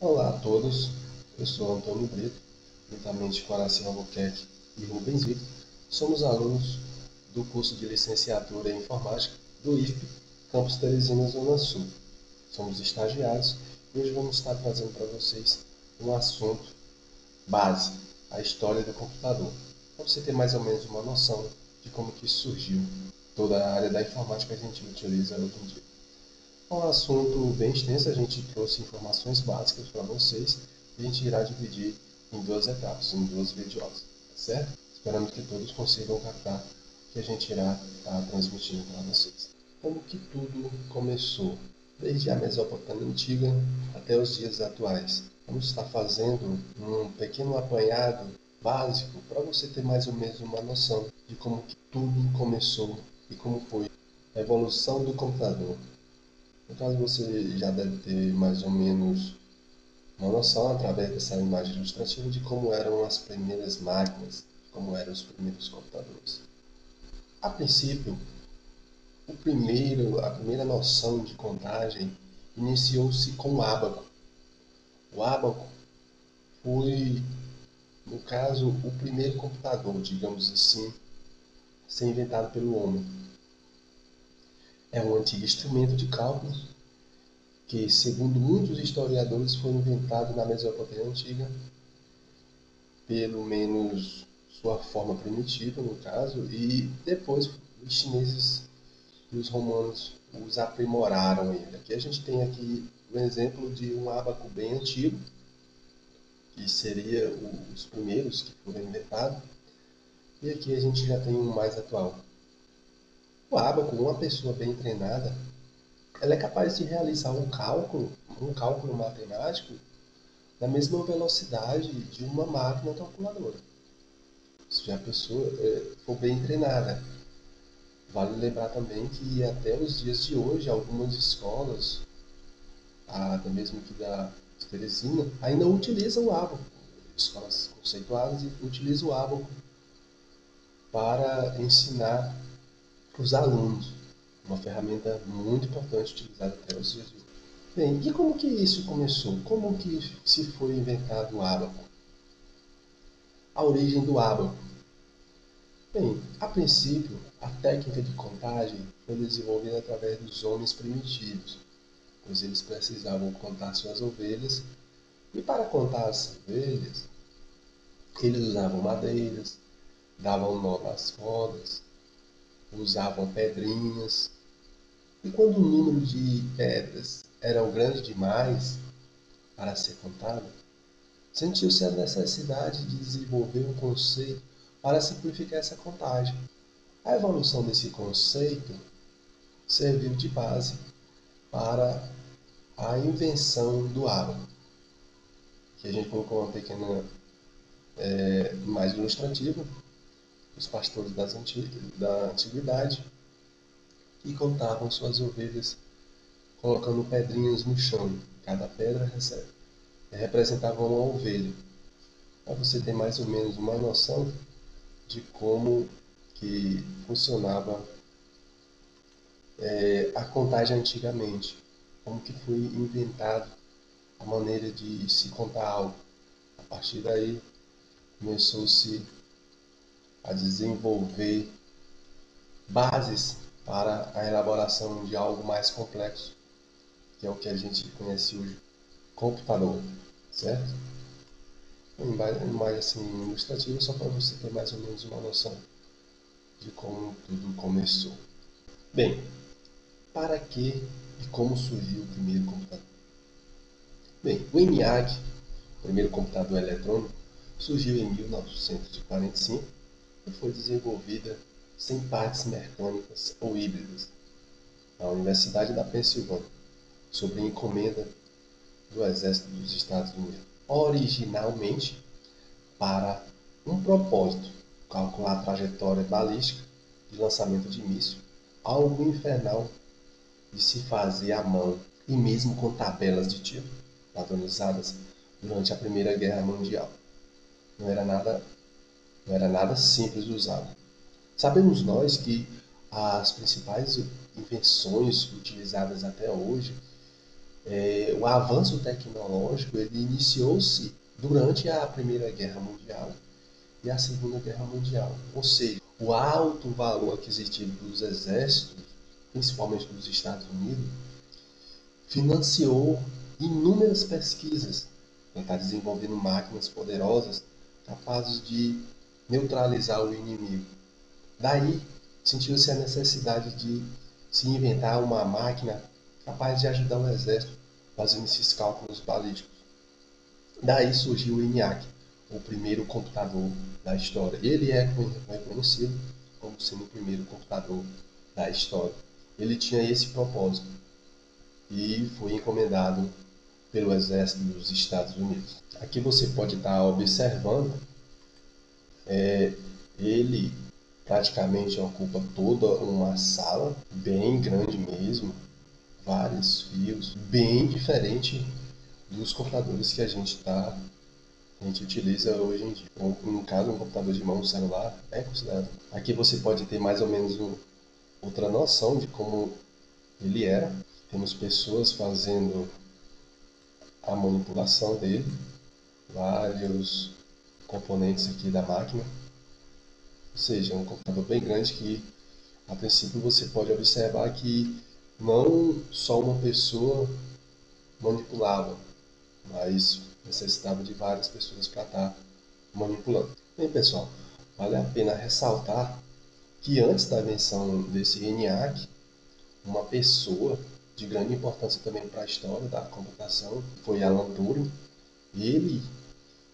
Olá a todos, eu sou Antônio Brito, juntamente com Araci Albuquerque e Rubens Vitor, somos alunos do curso de Licenciatura em Informática do IFP, Campus Teresina, Zona Sul. Somos estagiários e hoje vamos estar trazendo para vocês um assunto base, a história do computador, para você ter mais ou menos uma noção de como que surgiu toda a área da informática que a gente utiliza hoje em dia. É um assunto bem extenso, a gente trouxe informações básicas para vocês e a gente irá dividir em duas etapas, em duas videoaulas, tá certo? Esperamos que todos consigam captar o que a gente irá estar transmitindo para vocês. Como que tudo começou? Desde a Mesopotâmia antiga até os dias atuais. Vamos estar fazendo um pequeno apanhado básico para você ter mais ou menos uma noção de como que tudo começou e como foi a evolução do computador. No caso, você já deve ter mais ou menos uma noção, através dessa imagem ilustrativa, de como eram as primeiras máquinas, como eram os primeiros computadores. A princípio, a primeira noção de contagem iniciou-se com o ábaco. O ábaco foi, no caso, o primeiro computador, digamos assim, a ser inventado pelo homem. É um antigo instrumento de cálculo que, segundo muitos historiadores, foi inventado na Mesopotâmia Antiga, pelo menos sua forma primitiva, no caso, e depois os chineses e os romanos os aprimoraram ainda. Aqui a gente tem aqui um exemplo de um ábaco bem antigo, que seria os primeiros que foram inventados, e aqui a gente já tem um mais atual. O ábaco, uma pessoa bem treinada, ela é capaz de realizar um cálculo matemático na mesma velocidade de uma máquina calculadora, se a pessoa for bem treinada. Vale lembrar também que até os dias de hoje, algumas escolas, até mesmo aqui da Teresina, ainda utilizam o ábaco. Escolas conceituadas utilizam o ábaco para ensinar os alunos. Uma ferramenta muito importante utilizada até os dias de hoje. Bem, e como que isso começou? Como que se foi inventado o ábaco? A origem do ábaco. Bem, a princípio, a técnica de contagem foi desenvolvida através dos homens primitivos, pois eles precisavam contar suas ovelhas, e para contar as ovelhas, eles usavam madeiras, davam nó nas rodas, usavam pedrinhas, e quando o número de pedras era grande demais para ser contado, sentiu-se a necessidade de desenvolver um conceito para simplificar essa contagem. A evolução desse conceito serviu de base para a invenção do ábaco, que a gente colocou uma pequena imagem ilustrativa, os pastores da antiguidade, que contavam suas ovelhas colocando pedrinhas no chão. Cada pedra representava uma ovelha. Para você ter mais ou menos uma noção de como que funcionava a contagem antigamente, como que foi inventado a maneira de se contar algo. A partir daí começou-se a desenvolver bases para a elaboração de algo mais complexo, que é o que a gente conhece hoje, computador, certo? Uma imagem assim ilustrativa só para você ter mais ou menos uma noção de como tudo começou. Bem, para que e como surgiu o primeiro computador? Bem, o ENIAC, o primeiro computador eletrônico, surgiu em 1945 e foi desenvolvida sem partes mecânicas ou híbridas na Universidade da Pensilvânia, sob encomenda do Exército dos Estados Unidos. Originalmente, para um propósito, calcular a trajetória balística de lançamento de míssil, algo infernal de se fazer à mão e mesmo com tabelas de tiro padronizadas durante a Primeira Guerra Mundial. Não era nada simples de usar. Sabemos nós que as principais invenções utilizadas até hoje O avanço tecnológico ele iniciou-se durante a Primeira Guerra Mundial e a Segunda Guerra Mundial. Ou seja, o alto valor aquisitivo dos exércitos, principalmente dos Estados Unidos, financiou inúmeras pesquisas para estar desenvolvendo máquinas poderosas capazes de neutralizar o inimigo. Daí sentiu-se a necessidade de se inventar uma máquina capaz de ajudar o exército fazendo esses cálculos balísticos. Daí surgiu o ENIAC, o primeiro computador da história. Ele é reconhecido como sendo o primeiro computador da história. Ele tinha esse propósito e foi encomendado pelo exército dos Estados Unidos. Aqui você pode estar observando, ele praticamente ocupa toda uma sala, bem grande mesmo, vários fios, bem diferente dos computadores que a gente utiliza hoje em dia. No caso, um computador de mão, um celular, é considerado. Aqui você pode ter mais ou menos outra noção de como ele era. Temos pessoas fazendo a manipulação dele, vários componentes aqui da máquina. Ou seja, é um computador bem grande que, a princípio, você pode observar que não só uma pessoa manipulava, mas necessitava de várias pessoas para estar manipulando. Bem, pessoal, vale a pena ressaltar que antes da invenção desse ENIAC, uma pessoa de grande importância também para a história da computação foi Alan Turing. Ele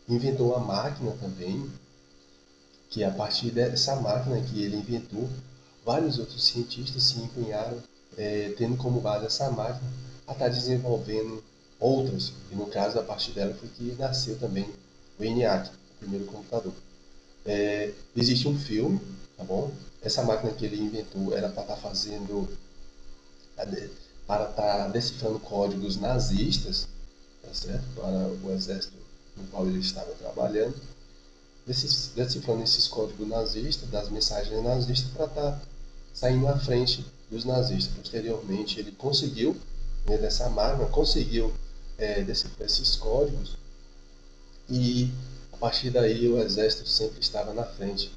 inventou a máquina também, que a partir dessa máquina que ele inventou, vários outros cientistas se empenharam, tendo como base essa máquina, a estar desenvolvendo outras. E no caso, a partir dela foi que nasceu também o ENIAC, o primeiro computador. Existe um filme, tá bom? Essa máquina que ele inventou era para estar fazendo, para estar decifrando códigos nazistas, tá certo? Para o exército no qual ele estava trabalhando, decifrando esses códigos nazistas, das mensagens nazistas, para estar saindo à frente dos nazistas. Posteriormente, ele conseguiu, dessa máquina, conseguiu decifrar esses códigos e a partir daí o exército sempre estava na frente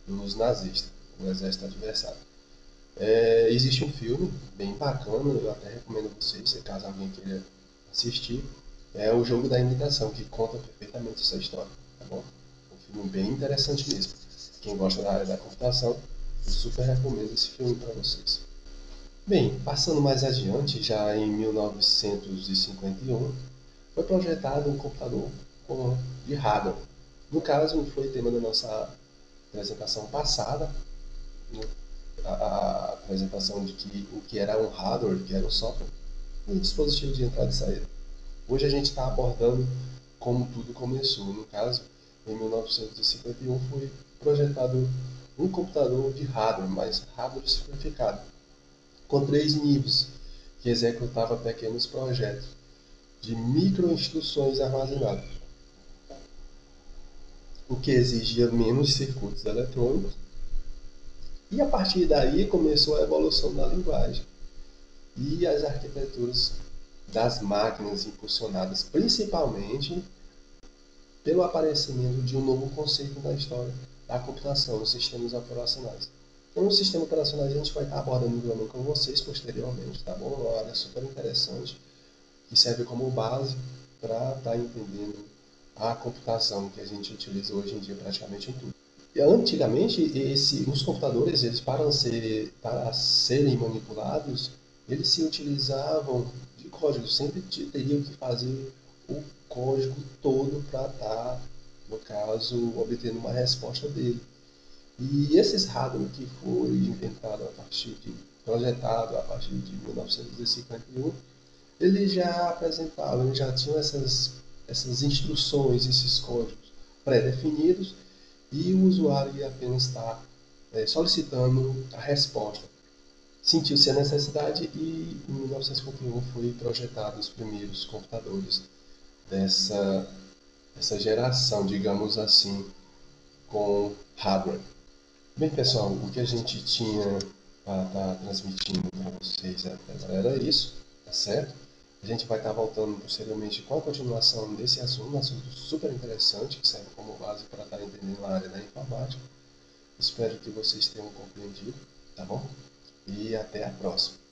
dos nazistas, o exército adversário. Existe um filme bem bacana, eu até recomendo a vocês, caso alguém queira assistir, é O Jogo da Imitação, que conta perfeitamente essa história, tá bom? Um filme bem interessante mesmo. Quem gosta da área da computação, eu super recomendo esse filme para vocês. Bem, passando mais adiante, já em 1951, foi projetado um computador de hardware. No caso, foi tema da nossa apresentação passada, né? A apresentação de o que era um hardware, o que era um software, e um dispositivo de entrada e saída. Hoje a gente está abordando como tudo começou. No caso, em 1951 foi projetado um computador de hardware, mas hardware simplificado, com 3 níveis, que executava pequenos projetos de microinstruções armazenadas, o que exigia menos circuitos eletrônicos. E a partir daí começou a evolução da linguagem e as arquiteturas das máquinas, impulsionadas principalmente pelo aparecimento de um novo conceito na história da computação, os sistemas operacionais. Então, os sistemas operacionais a gente vai estar abordando também com vocês posteriormente, tá bom? Uma área super interessante que serve como base para estar entendendo a computação que a gente utiliza hoje em dia praticamente em tudo. E, antigamente, os computadores, eles para serem manipulados, eles se utilizavam de código, sempre teriam que fazer o código todo para estar, no caso, obtendo uma resposta dele. E esses hardware que foi inventado projetado a partir de 1951, eles já apresentavam, eles já tinham essas instruções, esses códigos pré-definidos, e o usuário ia apenas estar solicitando a resposta. Sentiu-se a necessidade e em 1951 foi projetado os primeiros computadores dessa geração, digamos assim, com hardware. Bem, pessoal, o que a gente tinha para estar transmitindo para vocês agora era isso, tá certo? A gente vai estar voltando posteriormente com a continuação desse assunto, um assunto super interessante, que serve como base para estar entendendo a área da informática. Espero que vocês tenham compreendido, tá bom? E até a próxima.